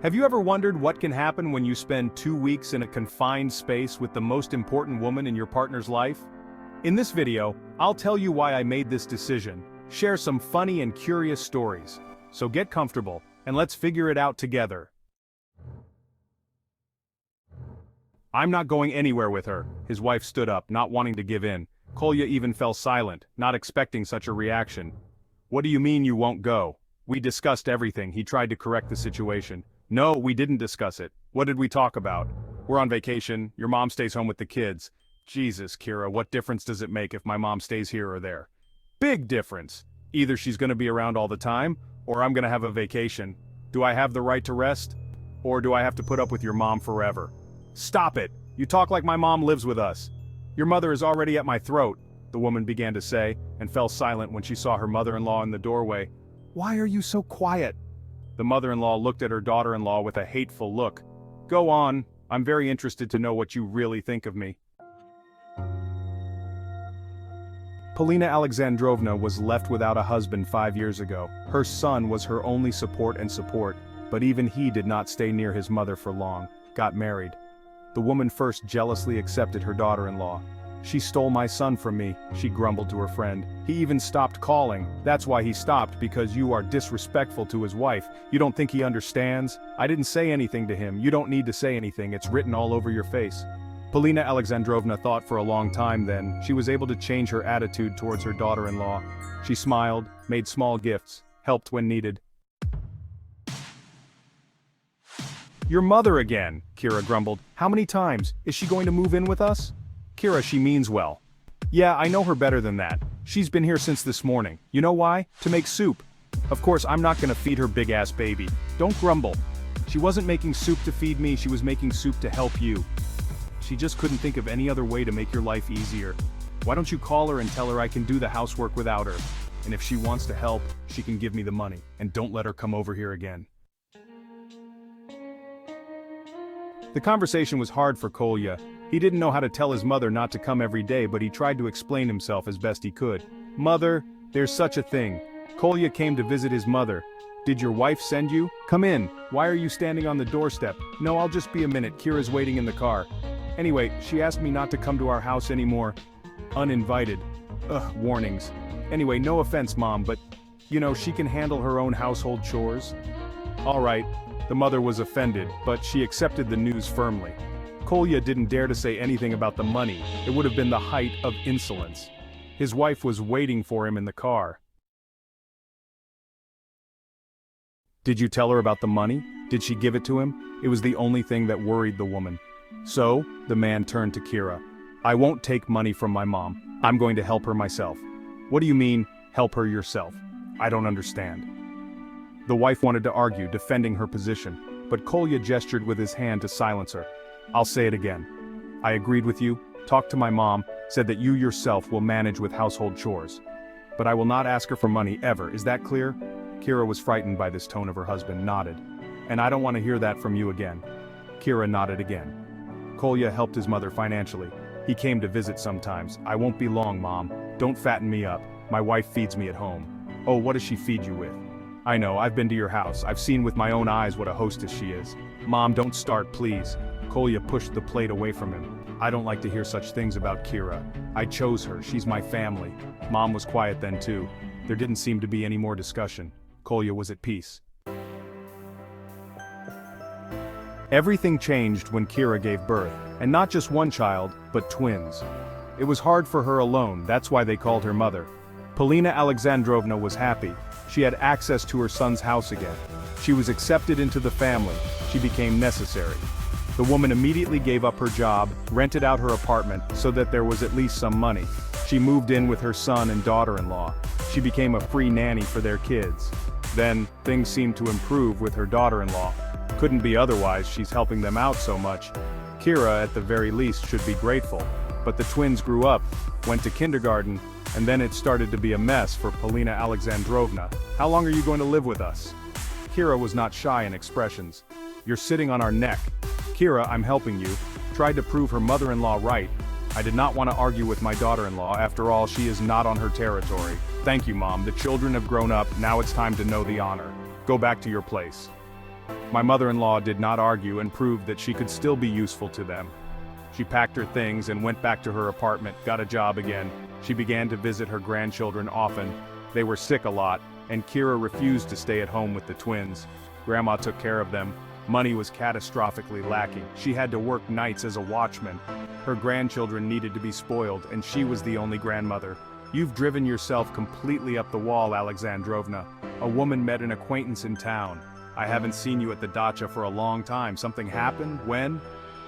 Have you ever wondered what can happen when you spend 2 weeks in a confined space with the most important woman in your partner's life? In this video, I'll tell you why I made this decision, share some funny and curious stories. So get comfortable, and let's figure it out together. I'm not going anywhere with her. His wife stood up, not wanting to give in. Kolya even fell silent, not expecting such a reaction. What do you mean you won't go? We discussed everything. He tried to correct the situation. No, we didn't discuss it. What did we talk about? We're on vacation, your mom stays home with the kids. Jesus, Kira, what difference does it make if my mom stays here or there? Big difference. Either she's gonna be around all the time, or I'm gonna have a vacation. Do I have the right to rest? Or do I have to put up with your mom forever? Stop it! You talk like my mom lives with us. Your mother is already at my throat, the woman began to say, and fell silent when she saw her mother-in-law in the doorway. Why are you so quiet? The mother-in-law looked at her daughter-in-law with a hateful look. Go on, I'm very interested to know what you really think of me. Polina Alexandrovna was left without a husband 5 years ago. Her son was her only support, but even he did not stay near his mother for long, got married. The woman first jealously accepted her daughter-in-law. She stole my son from me, she grumbled to her friend. He even stopped calling. That's why he stopped, because you are disrespectful to his wife. You don't think he understands? I didn't say anything to him. You don't need to say anything, it's written all over your face. Polina Alexandrovna thought for a long time then. She was able to change her attitude towards her daughter-in-law. She smiled, made small gifts, helped when needed. Your mother again, Kira grumbled. How many times? Is she going to move in with us? Kira, she means well. Yeah, I know her better than that. She's been here since this morning. You know why? To make soup. Of course, I'm not gonna feed her big-ass baby. Don't grumble. She wasn't making soup to feed me, she was making soup to help you. She just couldn't think of any other way to make your life easier. Why don't you call her and tell her I can do the housework without her? And if she wants to help, she can give me the money. And don't let her come over here again. The conversation was hard for Kolya. He didn't know how to tell his mother not to come every day, but he tried to explain himself as best he could. Mother, there's such a thing. Kolya came to visit his mother. Did your wife send you? Come in. Why are you standing on the doorstep? No, I'll just be a minute. Kira's waiting in the car. Anyway, she asked me not to come to our house anymore. Uninvited. Ugh, warnings. Anyway, no offense, Mom, but, you know, she can handle her own household chores. All right. The mother was offended, but she accepted the news firmly. Kolya didn't dare to say anything about the money. It would have been the height of insolence. His wife was waiting for him in the car. Did you tell her about the money? Did she give it to him? It was the only thing that worried the woman. So, the man turned to Kira. I won't take money from my mom. I'm going to help her myself. What do you mean, help her yourself? I don't understand. The wife wanted to argue, defending her position, but Kolya gestured with his hand to silence her. I'll say it again. I agreed with you, talked to my mom, said that you yourself will manage with household chores. But I will not ask her for money ever, is that clear? Kira was frightened by this tone of her husband, nodded. And I don't want to hear that from you again. Kira nodded again. Kolya helped his mother financially. He came to visit sometimes. I won't be long, Mom. Don't fatten me up. My wife feeds me at home. Oh, what does she feed you with? I know, I've been to your house. I've seen with my own eyes what a hostess she is. Mom, don't start, please. Kolya pushed the plate away from him. I don't like to hear such things about Kira. I chose her, she's my family. Mom was quiet then too. There didn't seem to be any more discussion. Kolya was at peace. Everything changed when Kira gave birth, and not just one child, but twins. It was hard for her alone, that's why they called her mother. Polina Alexandrovna was happy. She had access to her son's house again. She was accepted into the family. She became necessary. The woman immediately gave up her job, rented out her apartment so that there was at least some money. She moved in with her son and daughter-in-law. She became a free nanny for their kids. Then, things seemed to improve with her daughter-in-law. Couldn't be otherwise, she's helping them out so much. Kira, at the very least, should be grateful. But the twins grew up, went to kindergarten, and then it started to be a mess for Polina Alexandrovna. How long are you going to live with us? Kira was not shy in expressions. You're sitting on our neck. Kira, I'm helping you, tried to prove her mother-in-law right. I did not want to argue with my daughter-in-law, after all she is not on her territory. Thank you, Mom, the children have grown up, now it's time to know the honor. Go back to your place. My mother-in-law did not argue and proved that she could still be useful to them. She packed her things and went back to her apartment, got a job again. She began to visit her grandchildren often. They were sick a lot, and Kira refused to stay at home with the twins. Grandma took care of them. Money was catastrophically lacking. She had to work nights as a watchman. Her grandchildren needed to be spoiled, and she was the only grandmother. You've driven yourself completely up the wall, Alexandrovna. A woman met an acquaintance in town. I haven't seen you at the dacha for a long time. Something happened? When?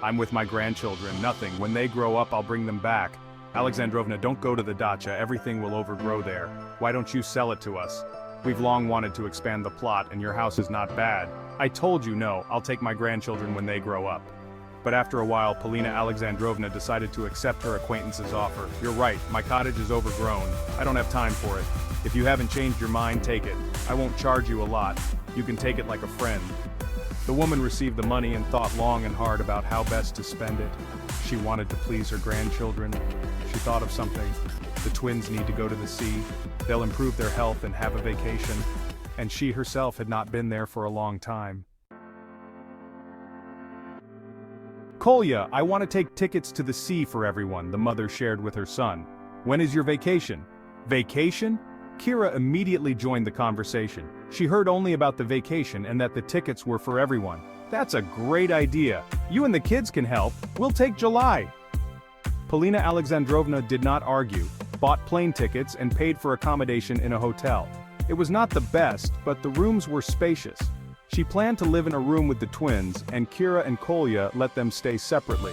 I'm with my grandchildren. Nothing. When they grow up, I'll bring them back. Alexandrovna, don't go to the dacha. Everything will overgrow there. Why don't you sell it to us? We've long wanted to expand the plot, and your house is not bad. I told you no, I'll take my grandchildren when they grow up. But after a while, Polina Alexandrovna decided to accept her acquaintance's offer. You're right, my cottage is overgrown. I don't have time for it. If you haven't changed your mind, take it. I won't charge you a lot. You can take it like a friend. The woman received the money and thought long and hard about how best to spend it. She wanted to please her grandchildren. She thought of something. The twins need to go to the sea. They'll improve their health and have a vacation. And she herself had not been there for a long time. Kolya, I want to take tickets to the sea for everyone, the mother shared with her son. When is your vacation? Vacation? Kira immediately joined the conversation. She heard only about the vacation and that the tickets were for everyone. That's a great idea. You and the kids can help. We'll take July. Polina Alexandrovna did not argue, bought plane tickets and paid for accommodation in a hotel. It was not the best, but the rooms were spacious. She planned to live in a room with the twins, and Kira and Kolya let them stay separately.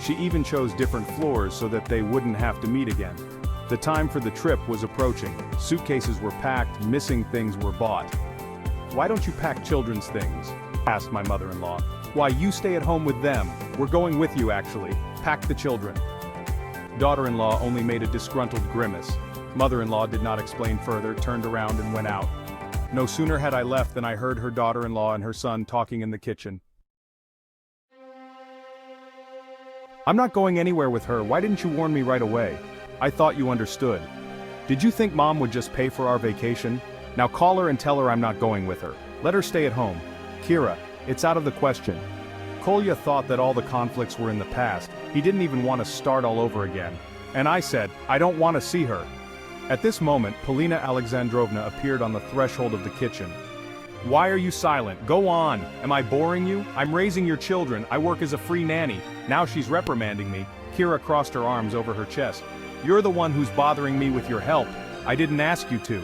She even chose different floors so that they wouldn't have to meet again. The time for the trip was approaching. Suitcases were packed, missing things were bought. Why don't you pack children's things? Asked my mother-in-law. Why, you stay at home with them. We're going with you actually. Pack the children. Daughter-in-law only made a disgruntled grimace. Mother-in-law did not explain further, turned around and went out. No sooner had I left than I heard her daughter-in-law and her son talking in the kitchen. I'm not going anywhere with her. Why didn't you warn me right away? I thought you understood. Did you think Mom would just pay for our vacation? Now call her and tell her I'm not going with her. Let her stay at home. Kira, it's out of the question. Kolya thought that all the conflicts were in the past. He didn't even want to start all over again. And I said, I don't want to see her. At this moment, Polina Alexandrovna appeared on the threshold of the kitchen. Why are you silent? Go on. Am I boring you? I'm raising your children. I work as a free nanny. Now she's reprimanding me. Kira crossed her arms over her chest. You're the one who's bothering me with your help. I didn't ask you to.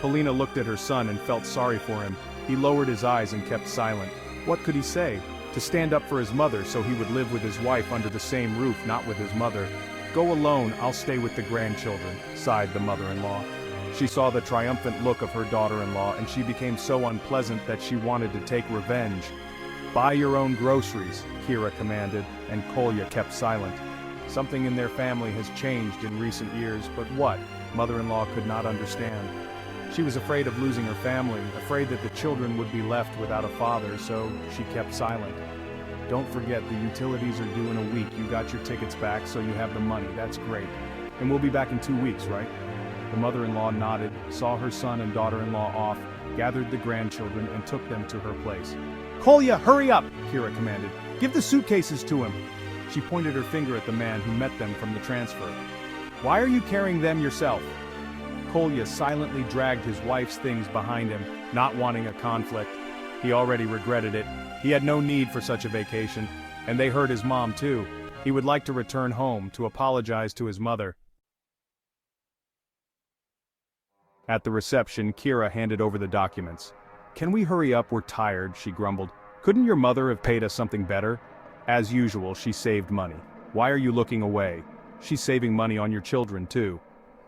Polina looked at her son and felt sorry for him. He lowered his eyes and kept silent. What could he say? To stand up for his mother so he would live with his wife under the same roof, not with his mother. Go alone, I'll stay with the grandchildren, sighed the mother-in-law. She saw the triumphant look of her daughter-in-law and she became so unpleasant that she wanted to take revenge. Buy your own groceries, Kira commanded, and Kolya kept silent. Something in their family has changed in recent years, but what? Mother-in-law could not understand. She was afraid of losing her family, afraid that the children would be left without a father, so she kept silent. Don't forget, the utilities are due in a week. You got your tickets back, so you have the money. That's great. And we'll be back in 2 weeks, right? The mother-in-law nodded, saw her son and daughter-in-law off, gathered the grandchildren, and took them to her place. Kolya, hurry up, Kira commanded. Give the suitcases to him. She pointed her finger at the man who met them from the transfer. Why are you carrying them yourself? Kolya silently dragged his wife's things behind him, not wanting a conflict. He already regretted it. He had no need for such a vacation, and they hurt his mom too. He would like to return home to apologize to his mother. At the reception, Kira handed over the documents. Can we hurry up? We're tired, she grumbled. Couldn't your mother have paid us something better? As usual, she saved money. Why are you looking away? She's saving money on your children too.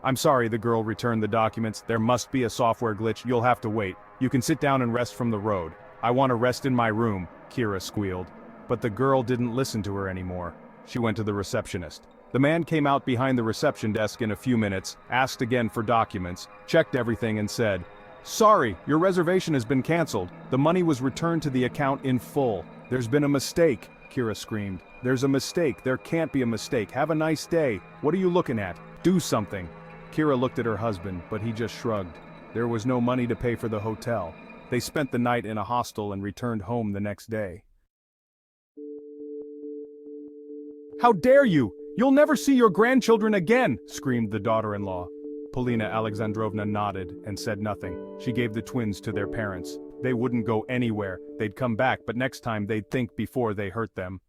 I'm sorry, the girl returned the documents. There must be a software glitch. You'll have to wait. You can sit down and rest from the road. I want to rest in my room, Kira squealed. But the girl didn't listen to her anymore. She went to the receptionist. The man came out behind the reception desk in a few minutes, asked again for documents, checked everything and said, Sorry, your reservation has been canceled. The money was returned to the account in full. There's been a mistake, Kira screamed. There's a mistake. There can't be a mistake. Have a nice day. What are you looking at? Do something. Kira looked at her husband, but he just shrugged. There was no money to pay for the hotel. They spent the night in a hostel and returned home the next day. "How dare you! You'll never see your grandchildren again!" screamed the daughter-in-law. Polina Alexandrovna nodded and said nothing. She gave the twins to their parents. They wouldn't go anywhere, they'd come back, but next time they'd think before they hurt them.